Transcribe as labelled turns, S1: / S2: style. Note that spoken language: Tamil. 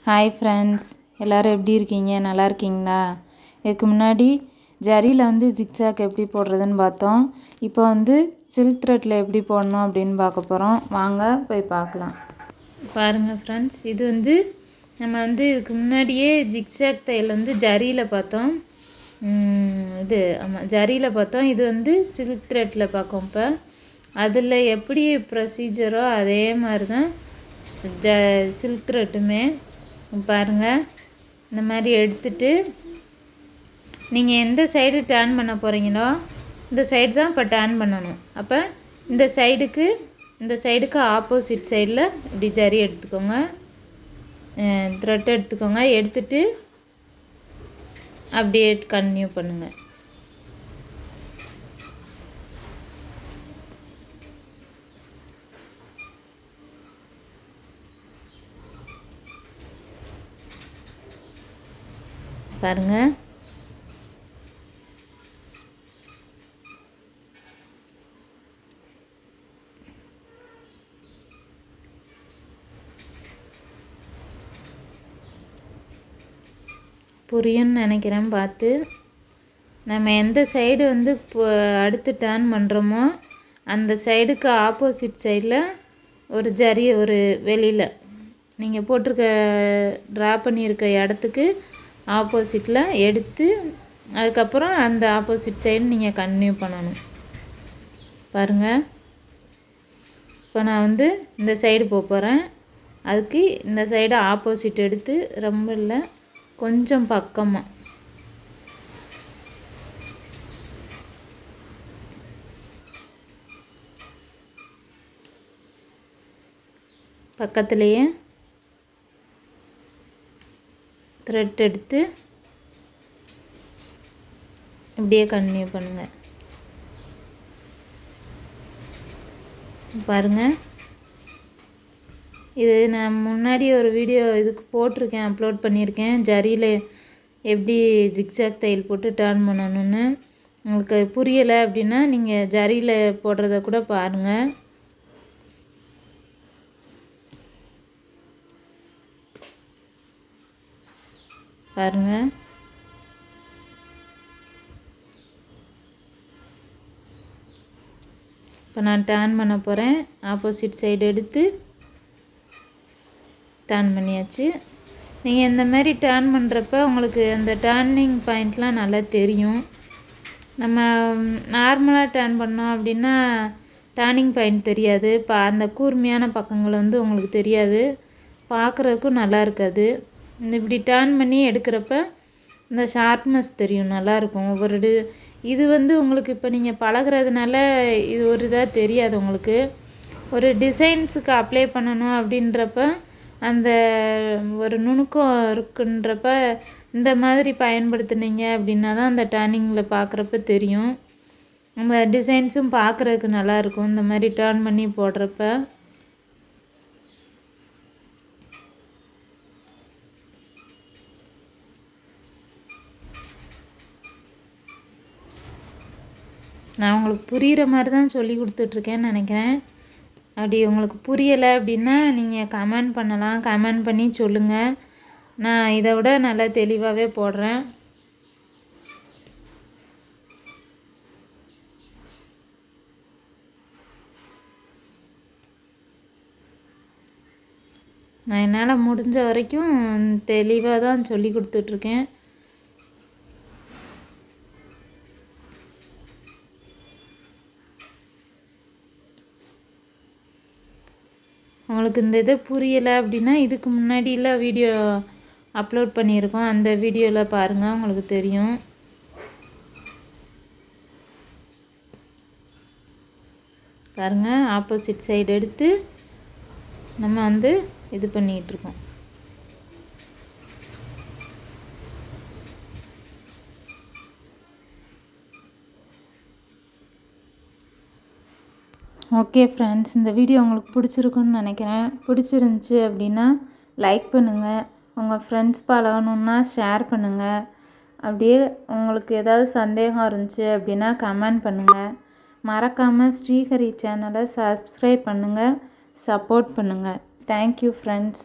S1: ஹாய் ஃப்ரெண்ட்ஸ், எல்லோரும் எப்படி இருக்கீங்க? நல்லா இருக்கீங்களா? இதுக்கு முன்னாடி ஜரியில் ஜிக்ஸாக் எப்படி போடுறதுன்னு பார்த்தோம். இப்போ சில்க் த்ரெட்டில் எப்படி போடணும் அப்படின்னு பார்க்க போகிறோம். வாங்க போய் பார்க்கலாம். பாருங்கள் ஃப்ரெண்ட்ஸ், இது நம்ம இதுக்கு முன்னாடியே ஜிக்ஸாக் தையல் ஜரியில் பார்த்தோம். ஆமாம், ஜரியில் பார்த்தோம். இது சில்க் த்ரெட்டில் பார்க்கும். இப்போ அதில் எப்படி ப்ரொசீஜரோ அதே மாதிரி தான் சில்க் த்ரெட்டுமே. பாருங்கள், இந்த மாதிரி எடுத்துட்டு நீங்கள் எந்த சைடு டர்ன் பண்ண போகிறீங்களோ இந்த சைடு தான் இப்போ டர்ன் பண்ணணும். அப்போ இந்த சைடுக்கு ஆப்போசிட் சைடில் இப்படி ஜரி எடுத்துக்கோங்க, த்ரெட் எடுத்துக்கோங்க. எடுத்துட்டு அப்படியே கன்டினியூ பண்ணுங்கள். பாருங்கள், புரியும்னு நினைக்கிறேன். பார்த்து நம்ம எந்த சைடு அடுத்து டர்ன் பண்ணுறோமோ அந்த சைடுக்கு ஆப்போசிட் சைடில் ஒரு ஜரி, ஒரு வெளியில் நீங்கள் போட்டிருக்க ட்ரா பண்ணியிருக்க இடத்துக்கு ஆப்போசிட்டில் எடுத்து அதுக்கப்புறம் அந்த ஆப்போசிட் சைடு நீங்கள் கன்டினியூ பண்ணணும். பாருங்கள், இப்போ நான் இந்த சைடு போகிறேன். அதுக்கு இந்த சைடு ஆப்போசிட் எடுத்து, ரொம்ப இல்லை, கொஞ்சம் பக்கமாக பக்கத்துலேயே த்ரெட் எடுத்து இப்படியே கன்டினியூ பண்ணுங்கள். பாருங்கள், இது நான் முன்னாடி ஒரு வீடியோ இதுக்கு போட்டிருக்கேன், அப்லோட் பண்ணியிருக்கேன். ஜரியில் எப்படி ஜிக்ஸாக் தையல் போட்டு டர்ன் பண்ணணும்னு. உங்களுக்கு புரியலை அப்படின்னா நீங்கள் ஜரியில் போடுறத கூட பாருங்கள். பாருங்கள், இப்போ நான் டர்ன் பண்ண போகிறேன். ஆப்போசிட் சைடு எடுத்து டர்ன் பண்ணியாச்சு. நீங்கள் இந்த மாதிரி டர்ன் பண்ணுறப்ப உங்களுக்கு அந்த டர்னிங் பாயிண்ட்லாம் நல்லா தெரியும். நம்ம நார்மலாக டர்ன் பண்ணோம் அப்படின்னா டர்னிங் பாயிண்ட் தெரியாது. இப்போ அந்த கூர்மையான பக்கங்கள் உங்களுக்கு தெரியாது, பார்க்குறதுக்கும் நல்லா இருக்காது. இப்படி டர்ன் பண்ணி எடுக்கிறப்ப இந்த ஷார்ப்னஸ் தெரியும், நல்லாயிருக்கும். இது உங்களுக்கு இப்போ நீங்கள் பழகிறதுனால இது ஒரு இதாக தெரியாது. உங்களுக்கு ஒரு டிசைன்ஸுக்கு அப்ளை பண்ணணும் அப்படின்றப்ப அந்த ஒரு நுணுக்கம் இருக்குன்றப்ப இந்த மாதிரி பயன்படுத்துனீங்க அப்படின்னா தான் அந்த டர்னிங்கில் பார்க்குறப்ப தெரியும். அந்த டிசைன்ஸும் பார்க்குறதுக்கு நல்லாயிருக்கும் இந்த மாதிரி டர்ன் பண்ணி போடுறப்ப. நான் உங்களுக்கு புரிகிற மாதிரி தான் சொல்லி கொடுத்துட்ருக்கேன்னு நினைக்கிறேன். அப்படி உங்களுக்கு புரியலை அப்படின்னா நீங்கள் கமெண்ட் பண்ணலாம், கமெண்ட் பண்ணி சொல்லுங்கள். நான் இதை விட நல்லா தெளிவாகவே போடுறேன். நான் என்னால் முடிஞ்ச வரைக்கும் தெளிவாக தான் சொல்லி கொடுத்துட்ருக்கேன். உங்களுக்கு இந்த இது புரியலை அப்படின்னா இதுக்கு முன்னாடியில் வீடியோ அப்லோட் பண்ணியிருக்கோம், அந்த வீடியோவில் பாருங்கள், உங்களுக்கு தெரியும். பாருங்கள், ஆப்போசிட் சைடு எடுத்து நம்ம இது பண்ணிகிட்ருக்கோம். ஓகே ஃப்ரெண்ட்ஸ், இந்த வீடியோ உங்களுக்கு பிடிச்சிருக்குன்னு நினைக்கிறேன். பிடிச்சிருந்துச்சி அப்படின்னா லைக் பண்ணுங்கள். உங்கள் ஃப்ரெண்ட்ஸ் பழகணுன்னா ஷேர் பண்ணுங்கள். அப்படியே உங்களுக்கு ஏதாவது சந்தேகம் இருந்துச்சு அப்படின்னா கமெண்ட் பண்ணுங்கள். மறக்காமல் ஸ்ரீஹரி சேனலை சப்ஸ்கிரைப் பண்ணுங்கள், சப்போர்ட் பண்ணுங்கள். Thank you friends.